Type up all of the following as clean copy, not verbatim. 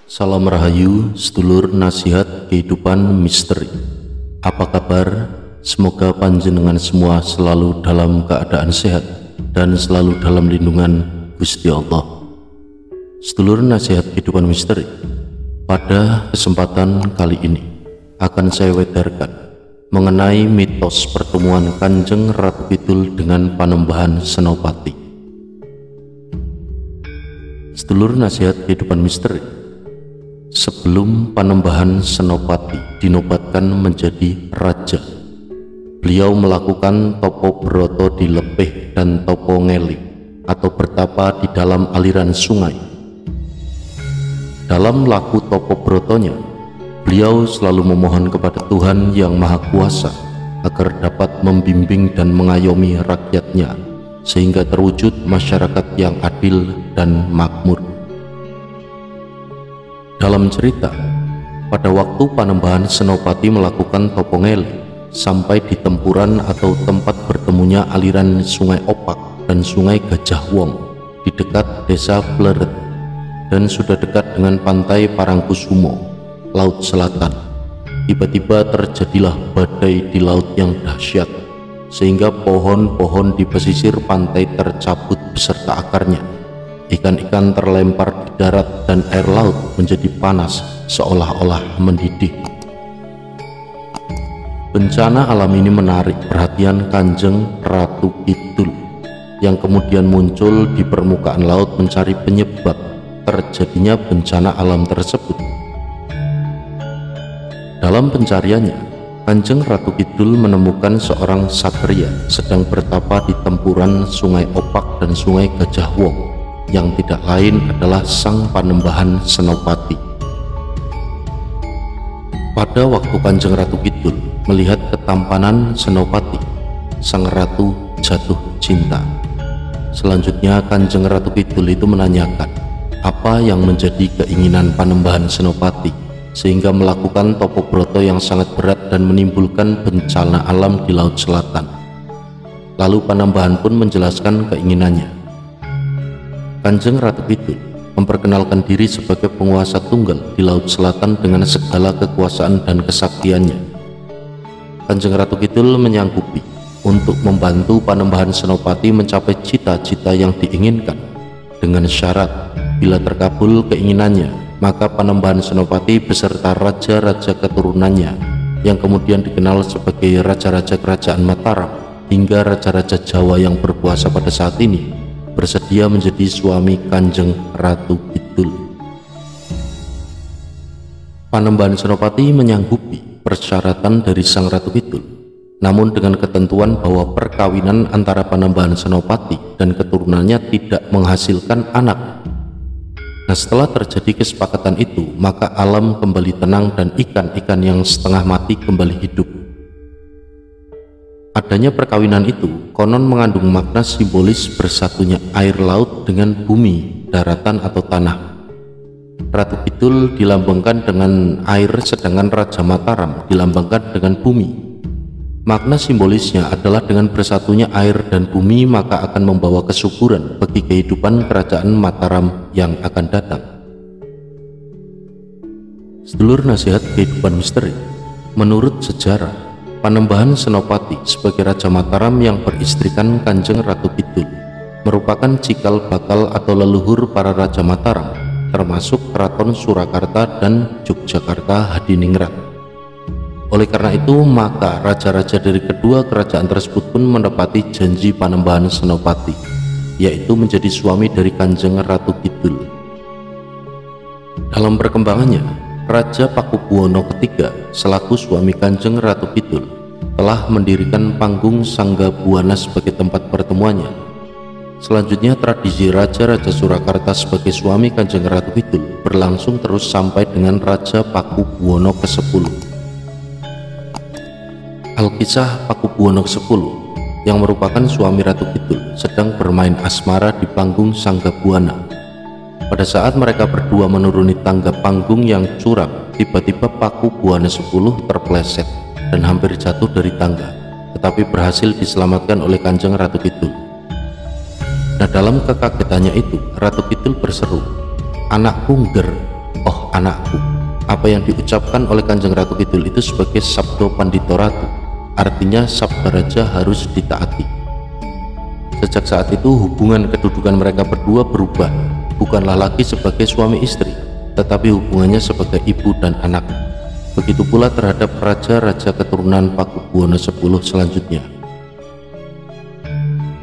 Salam Rahayu, sedulur nasihat kehidupan misteri. Apa kabar? Semoga panjenengan semua selalu dalam keadaan sehat dan selalu dalam lindungan Gusti Allah. Sedulur nasihat kehidupan misteri, pada kesempatan kali ini akan saya wedarkan mengenai mitos pertemuan Kanjeng Ratu Kidul dengan Panembahan Senopati. Sedulur nasihat kehidupan misteri, sebelum Panembahan Senopati dinobatkan menjadi raja, beliau melakukan topo broto di Lepeh dan topo ngeli atau bertapa di dalam aliran sungai. Dalam laku topo brotonya, beliau selalu memohon kepada Tuhan yang Maha Kuasa agar dapat membimbing dan mengayomi rakyatnya sehingga terwujud masyarakat yang adil dan makmur. Dalam cerita, pada waktu Panembahan Senopati melakukan topo ngeli sampai di tempuran atau tempat bertemunya aliran Sungai Opak dan Sungai Gajah Wong di dekat desa Pleret dan sudah dekat dengan pantai Parangkusumo, Laut Selatan, tiba-tiba terjadilah badai di laut yang dahsyat sehingga pohon-pohon di pesisir pantai tercabut beserta akarnya. Ikan-ikan terlempar di darat dan air laut menjadi panas seolah-olah mendidih. Bencana alam ini menarik perhatian Kanjeng Ratu Kidul yang kemudian muncul di permukaan laut mencari penyebab terjadinya bencana alam tersebut. Dalam pencariannya, Kanjeng Ratu Kidul menemukan seorang satria sedang bertapa di tempuran Sungai Opak dan Sungai Gajah Wong, yang tidak lain adalah Sang Panembahan Senopati. Pada waktu Kanjeng Ratu Kidul melihat ketampanan Senopati, sang ratu jatuh cinta. Selanjutnya Kanjeng Ratu Kidul itu menanyakan apa yang menjadi keinginan Panembahan Senopati sehingga melakukan topo broto yang sangat berat dan menimbulkan bencana alam di Laut Selatan. Lalu Panembahan pun menjelaskan keinginannya. Kanjeng Ratu Kidul memperkenalkan diri sebagai penguasa tunggal di Laut Selatan dengan segala kekuasaan dan kesaktiannya. Kanjeng Ratu Kidul menyanggupi untuk membantu Panembahan Senopati mencapai cita-cita yang diinginkan dengan syarat bila terkabul keinginannya, maka Panembahan Senopati beserta raja-raja keturunannya yang kemudian dikenal sebagai raja-raja kerajaan Mataram hingga raja-raja Jawa yang berkuasa pada saat ini bersedia menjadi suami Kanjeng Ratu Kidul. Panembahan Senopati menyanggupi persyaratan dari Sang Ratu Kidul, namun dengan ketentuan bahwa perkawinan antara Panembahan Senopati dan keturunannya tidak menghasilkan anak. Nah, setelah terjadi kesepakatan itu, maka alam kembali tenang dan ikan-ikan yang setengah mati kembali hidup. Adanya perkawinan itu konon mengandung makna simbolis bersatunya air laut dengan bumi, daratan atau tanah. Ratu Kidul dilambangkan dengan air, sedangkan Raja Mataram dilambangkan dengan bumi. Makna simbolisnya adalah dengan bersatunya air dan bumi maka akan membawa kesuburan bagi kehidupan kerajaan Mataram yang akan datang. Sedulur nasihat kehidupan misteri, menurut sejarah, Panembahan Senopati sebagai Raja Mataram yang beristrikan Kanjeng Ratu Kidul merupakan cikal bakal atau leluhur para Raja Mataram, termasuk Keraton Surakarta dan Yogyakarta Hadiningrat. Oleh karena itu, maka raja-raja dari kedua kerajaan tersebut pun menepati janji Panembahan Senopati, yaitu menjadi suami dari Kanjeng Ratu Kidul. Dalam perkembangannya, Raja Pakubuwono III selaku suami Kanjeng Ratu Kidul telah mendirikan panggung Sangga Buwana sebagai tempat pertemuannya. Selanjutnya tradisi Raja-Raja Surakarta sebagai suami Kanjeng Ratu Kidul berlangsung terus sampai dengan Raja Pakubuwono ke-10. Alkisah Pakubuwono ke-10 yang merupakan suami Ratu Kidul sedang bermain asmara di panggung Sangga Buwana. Pada saat mereka berdua menuruni tangga panggung yang curam, tiba-tiba Pakubuwono 10 terpleset dan hampir jatuh dari tangga, tetapi berhasil diselamatkan oleh Kanjeng Ratu Kidul. Nah, dalam kekagetannya itu, Ratu Kidul berseru, "Anakku ngger, oh anakku. Apa yang diucapkan oleh Kanjeng Ratu Kidul itu sebagai sabdo Pandito Ratu, artinya sabda raja harus ditaati. Sejak saat itu hubungan kedudukan mereka berdua berubah, bukanlah lagi sebagai suami istri, tetapi hubungannya sebagai ibu dan anak. Begitu pula terhadap raja-raja keturunan Pakubuwono X selanjutnya.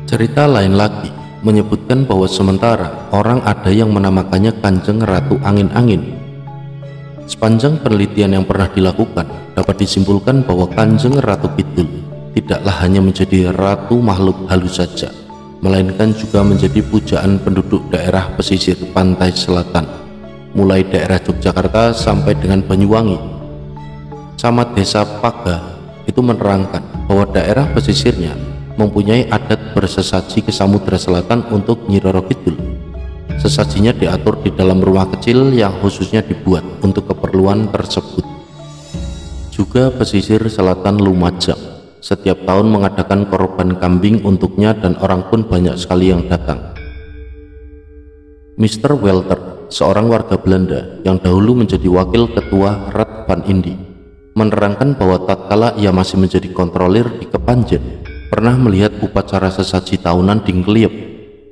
Cerita lain lagi menyebutkan bahwa sementara orang ada yang menamakannya Kanjeng Ratu Angin-Angin. Sepanjang penelitian yang pernah dilakukan, dapat disimpulkan bahwa Kanjeng Ratu Kidul tidaklah hanya menjadi ratu makhluk halus saja, melainkan juga menjadi pujaan penduduk daerah pesisir pantai selatan, mulai daerah Yogyakarta sampai dengan Banyuwangi. Camat Desa Paga itu menerangkan bahwa daerah pesisirnya mempunyai adat bersesaji ke Samudra Selatan untuk Nyi Roro Kidul. Sesajinya diatur di dalam rumah kecil yang khususnya dibuat untuk keperluan tersebut. Juga pesisir selatan Lumajang setiap tahun mengadakan korban kambing untuknya, dan orang pun banyak sekali yang datang. Mr. Welter, seorang warga Belanda yang dahulu menjadi wakil ketua Raad van Indi, menerangkan bahwa tatkala ia masih menjadi kontrolir di Kepanjen, pernah melihat upacara sesaji tahunan di Ngeliep,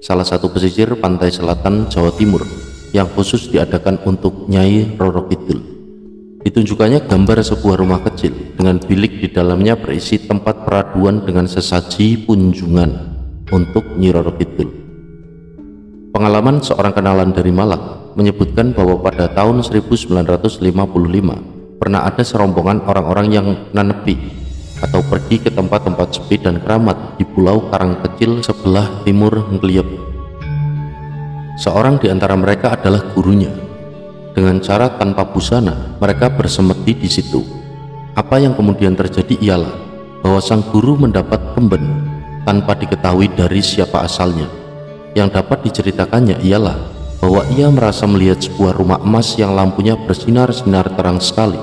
salah satu pesisir pantai selatan Jawa Timur, yang khusus diadakan untuk Nyai Roro Kidul. Ditunjukkannya gambar sebuah rumah kecil dengan bilik di dalamnya berisi tempat peraduan dengan sesaji punjungan untuk Nyi Roro Kidul. Pengalaman seorang kenalan dari Malang menyebutkan bahwa pada tahun 1955 pernah ada serombongan orang-orang yang nanepi atau pergi ke tempat-tempat sepi dan keramat di pulau Karang kecil sebelah timur Ngeliep. Seorang di antara mereka adalah gurunya. Dengan cara tanpa busana, mereka bersemedi di situ. Apa yang kemudian terjadi ialah bahwa sang guru mendapat kemben tanpa diketahui dari siapa asalnya. Yang dapat diceritakannya ialah bahwa ia merasa melihat sebuah rumah emas yang lampunya bersinar-sinar terang sekali.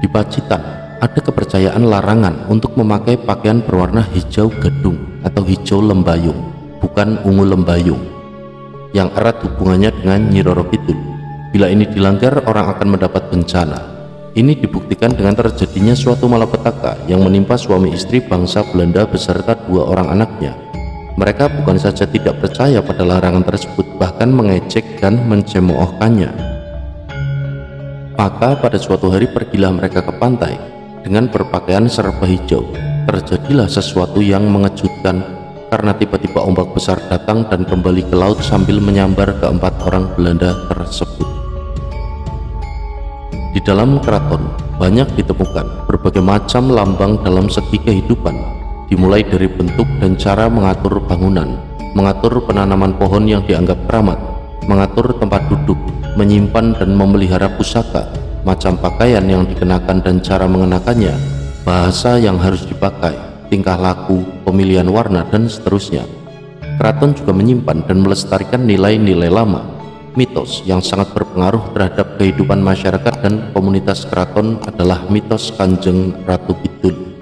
Di Pacitan ada kepercayaan larangan untuk memakai pakaian berwarna hijau gadung atau hijau lembayung, bukan ungu lembayung, yang erat hubungannya dengan Nyi Roro Kidul. Bila ini dilanggar, orang akan mendapat bencana. Ini dibuktikan dengan terjadinya suatu malapetaka yang menimpa suami istri bangsa Belanda beserta 2 orang anaknya. Mereka bukan saja tidak percaya pada larangan tersebut, bahkan mengejek dan mencemoohkannya. Maka pada suatu hari pergilah mereka ke pantai dengan berpakaian serba hijau. Terjadilah sesuatu yang mengejutkan, karena tiba-tiba ombak besar datang dan kembali ke laut sambil menyambar ke-4 orang Belanda tersebut. Di dalam keraton banyak ditemukan berbagai macam lambang dalam segi kehidupan, dimulai dari bentuk dan cara mengatur bangunan, mengatur penanaman pohon yang dianggap keramat, mengatur tempat duduk, menyimpan dan memelihara pusaka, macam pakaian yang dikenakan dan cara mengenakannya, bahasa yang harus dipakai, tingkah laku, pemilihan warna, dan seterusnya. Keraton juga menyimpan dan melestarikan nilai-nilai lama, mitos yang sangat berpengaruh terhadap kehidupan masyarakat dan komunitas keraton adalah mitos Kanjeng Ratu Kidul.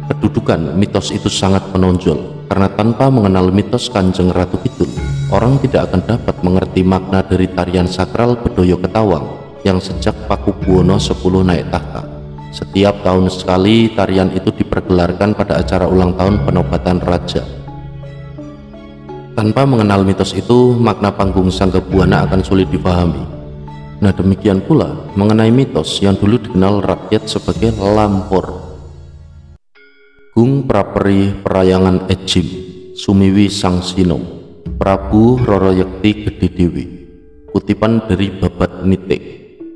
Kedudukan mitos itu sangat menonjol, karena tanpa mengenal mitos Kanjeng Ratu Kidul, orang tidak akan dapat mengerti makna dari tarian sakral Bedoyo Ketawang yang sejak Pakubuwono X naik tahta. Setiap tahun sekali tarian itu dipergelarkan pada acara ulang tahun penobatan raja. Tanpa mengenal mitos itu, makna panggung Sanggabuana akan sulit dipahami. Nah, demikian pula mengenai mitos yang dulu dikenal rakyat sebagai lampor. Gung Praperi Perayangan Ejim Sumiwi Sangsino Prabu Roro Yekti Gede Dewi. Kutipan dari Babat Nitik.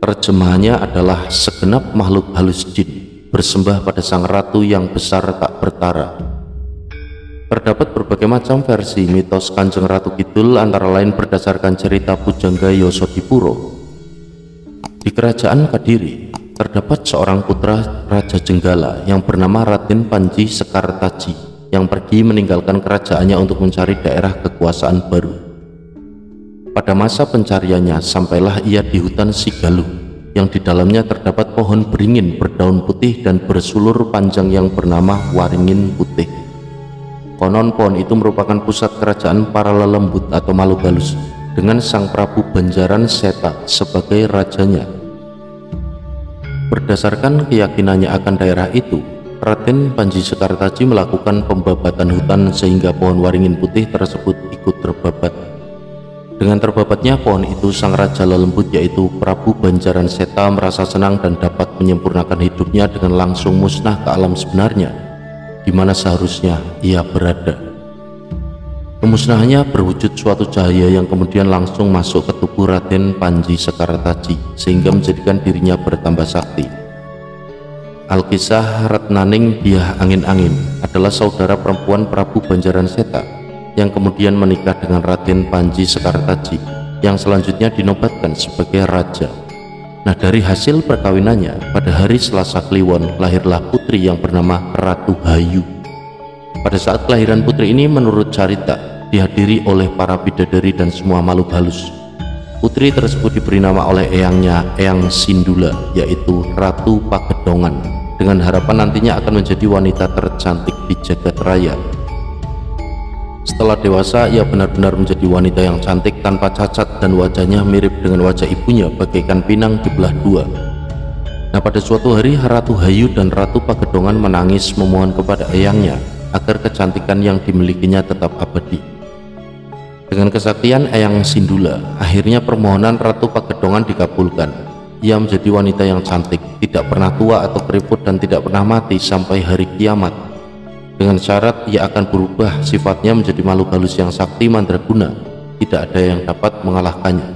Terjemahannya adalah segenap makhluk halus jin bersembah pada sang ratu yang besar tak bertara. Terdapat berbagai macam versi mitos Kanjeng Ratu Kidul, antara lain berdasarkan cerita Pujangga Yosodipuro. Di kerajaan Kadiri terdapat seorang putra Raja Jenggala yang bernama Raden Panji Sekartaji yang pergi meninggalkan kerajaannya untuk mencari daerah kekuasaan baru. Pada masa pencariannya sampailah ia di hutan Sigaluh yang di dalamnya terdapat pohon beringin berdaun putih dan bersulur panjang yang bernama Waringin Putih. Konon pohon itu merupakan pusat kerajaan para lelembut atau makhluk halus dengan Sang Prabu Banjaran Seta sebagai rajanya. Berdasarkan keyakinannya akan daerah itu, Raden Panji Sekartaji melakukan pembabatan hutan sehingga pohon waringin putih tersebut ikut terbabat. Dengan terbabatnya pohon itu, sang raja lelembut yaitu Prabu Banjaran Seta merasa senang dan dapat menyempurnakan hidupnya dengan langsung musnah ke alam sebenarnya, di mana seharusnya ia berada. Kemusnahannya berwujud suatu cahaya yang kemudian langsung masuk ke tubuh Raden Panji Sekartaji sehingga menjadikan dirinya bertambah sakti. Alkisah Ratnaning Biah Angin-Angin adalah saudara perempuan Prabu Banjaran Seta yang kemudian menikah dengan Raden Panji Sekartaji yang selanjutnya dinobatkan sebagai raja. Nah, dari hasil perkawinannya pada hari Selasa Kliwon lahirlah putri yang bernama Ratu Hayu. Pada saat kelahiran putri ini menurut carita dihadiri oleh para bidadari dan semua makhluk halus. Putri tersebut diberi nama oleh eyangnya, Eyang Sindula, yaitu Ratu Pagedongan, dengan harapan nantinya akan menjadi wanita tercantik di jagat raya. Setelah dewasa, ia benar-benar menjadi wanita yang cantik tanpa cacat dan wajahnya mirip dengan wajah ibunya bagaikan pinang dibelah dua. Nah, pada suatu hari Ratu Hayu dan Ratu Pagedongan menangis memohon kepada eyangnya agar kecantikan yang dimilikinya tetap abadi. Dengan kesaktian Eyang Sindula, akhirnya permohonan Ratu Pagedongan dikabulkan. Ia menjadi wanita yang cantik, tidak pernah tua atau keriput dan tidak pernah mati sampai hari kiamat. Dengan syarat ia akan berubah sifatnya menjadi makhluk halus yang sakti mandraguna, tidak ada yang dapat mengalahkannya.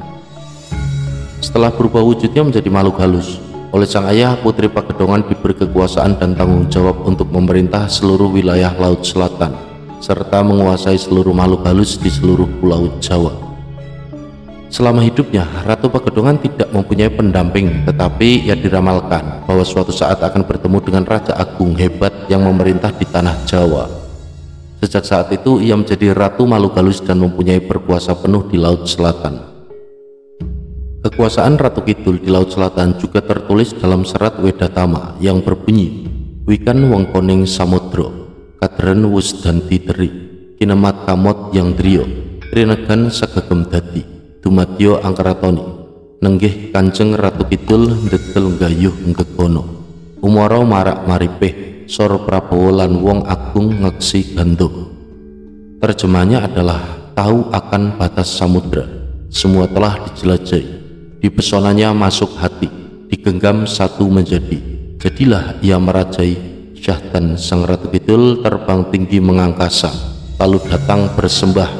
Setelah berubah wujudnya menjadi makhluk halus, oleh sang ayah, Putri Pagedongan diberi kekuasaan dan tanggung jawab untuk memerintah seluruh wilayah Laut Selatan serta menguasai seluruh makhluk halus di seluruh pulau Jawa. Selama hidupnya, Ratu Pagedongan tidak mempunyai pendamping, tetapi ia diramalkan bahwa suatu saat akan bertemu dengan Raja Agung hebat yang memerintah di tanah Jawa. Sejak saat itu ia menjadi Ratu Makhluk Halus dan mempunyai berkuasa penuh di Laut Selatan. Kekuasaan Ratu Kidul di Laut Selatan juga tertulis dalam serat Wedatama yang berbunyi, Wikan Wengkoning Samudra, Kadren Wusdanti Teri, Kinemat Kamot Yang Driyo, Rinegan Sagagem Dadi, Dumadya Angkaratoni, Nenggih Kanjeng Ratu Kidul ndedel nggayuh ngegono, Umara marak maripeh, Sor Prabowo lan wong agung ngeksi gando. Terjemahnya adalah tahu akan batas samudra, semua telah dijelajahi, dipesonanya masuk hati, digenggam satu menjadi, jadilah ia merajai. Syahdan sang Ratu Kidul terbang tinggi mengangkasa, lalu datang bersembah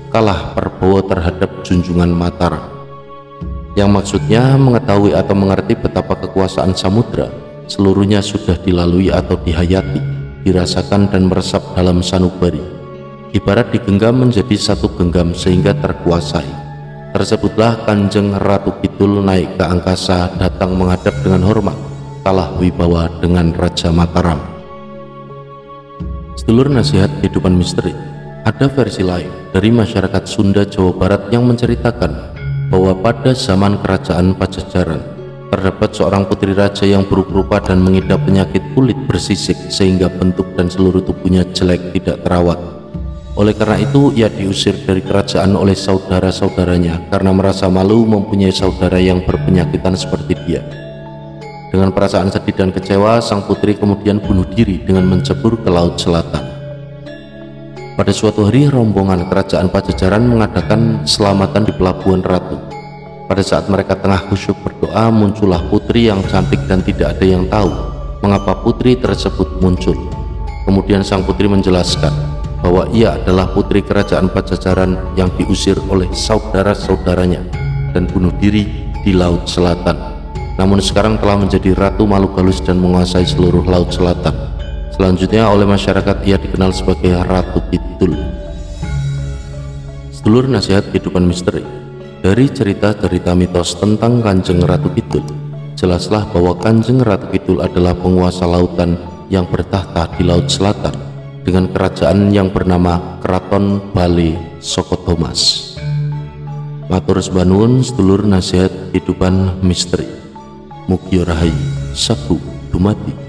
kalah Prabowo terhadap junjungan Mataram. Yang maksudnya mengetahui atau mengerti betapa kekuasaan samudra seluruhnya sudah dilalui atau dihayati, dirasakan dan meresap dalam sanubari, ibarat digenggam menjadi satu genggam sehingga terkuasai. Tersebutlah Kanjeng Ratu Kidul naik ke angkasa, datang menghadap dengan hormat, kalah wibawa dengan Raja Mataram. Sedulur nasihat kehidupan misteri, ada versi lain dari masyarakat Sunda Jawa Barat yang menceritakan bahwa pada zaman kerajaan Pajajaran terdapat seorang putri raja yang buruk rupa dan mengidap penyakit kulit bersisik sehingga bentuk dan seluruh tubuhnya jelek, tidak terawat. Oleh karena itu ia diusir dari kerajaan oleh saudara-saudaranya karena merasa malu mempunyai saudara yang berpenyakitan seperti dia. Dengan perasaan sedih dan kecewa, sang putri kemudian bunuh diri dengan mencebur ke Laut Selatan. Pada suatu hari, rombongan kerajaan Pajajaran mengadakan selamatan di Pelabuhan Ratu. Pada saat mereka tengah khusyuk berdoa, muncullah putri yang cantik dan tidak ada yang tahu mengapa putri tersebut muncul. Kemudian sang putri menjelaskan bahwa ia adalah putri kerajaan Pajajaran yang diusir oleh saudara-saudaranya dan bunuh diri di Laut Selatan. Namun sekarang telah menjadi Ratu Makhluk Halus dan menguasai seluruh Laut Selatan. Selanjutnya oleh masyarakat ia dikenal sebagai Ratu Kidul. Sedulur nasihat kehidupan misteri, dari cerita-cerita mitos tentang Kanjeng Ratu Kidul, jelaslah bahwa Kanjeng Ratu Kidul adalah penguasa lautan yang bertahta di Laut Selatan dengan kerajaan yang bernama Keraton Bale Soko Thomas. Matur sebanun sedulur nasihat kehidupan misteri. Mugi rahayu sabu dumadi.